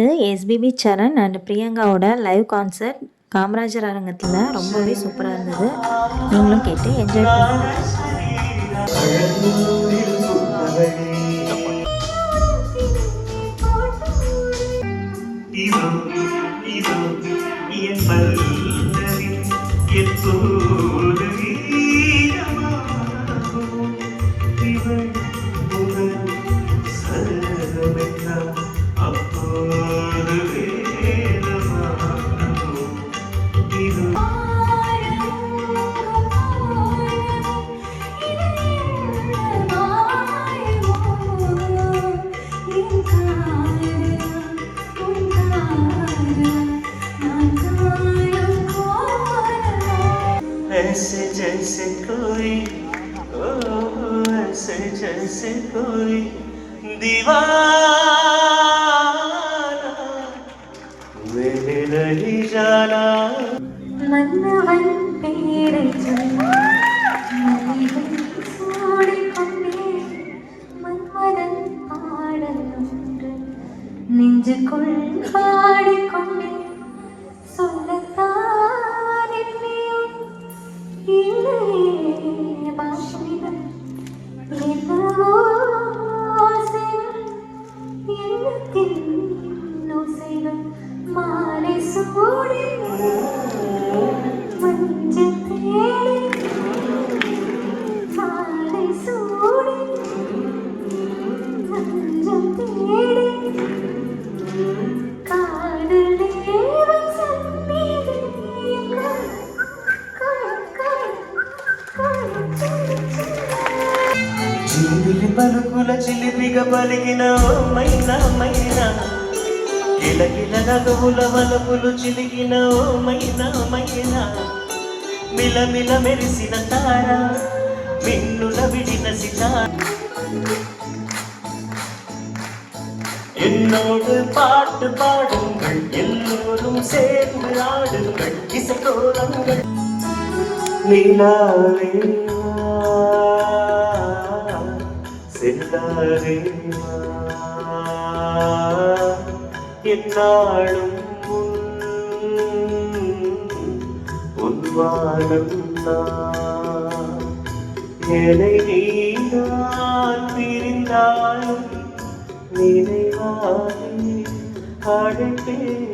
இது எஸ்பிபி சரண் அண்ட் பிரியங்காவோட live concert காமராஜர் அரங்கத்தில் ரொம்பவே சூப்பராக இருந்தது. நீங்களும் கேட்டு என்ஜாய் பண்ணுங்கள். ऐसे जैसे कोई ऐसे जैसे कोई दीवाना मेरे नहीं जाना மன்னவன் பேரை சூடிக்கொண்டே மன்மதன் பாடல் ஒன்று நெஞ்சுக்குள் பாடிக்கொண்டே சொல்லத்தான் என்னையும் இல்லையே பாஷைகள் என்னவோ ஆசைகள் எண்ணத்தின் ஓசைகள் மாலை சூடி மஞ்சள் தேடி மாலை சூடி மஞ்சள் தேடி காதல் தேவன் சந்நிதி జింగిలి పలుకుల చిలిపిగా పలికిన ఓ మైనా మైనా గిలగిల నగవుల వలపులు చిలికిన ఓ మైనా మైనా మిలమిల మెరిసిన తార మిన్నుల విడిన సితార என்னோடு பாட்டு பாடுங்கள் எல்லோரும் சேர்ந்து ஆடுங்கள் இசைக்கோலங்கள் நீலாவே செல்லாதேவா என்னாலும் உன்வானம் நான் என்னை நீதான் பிரிந்தாலும் நினைவாகி அழைப்பேன்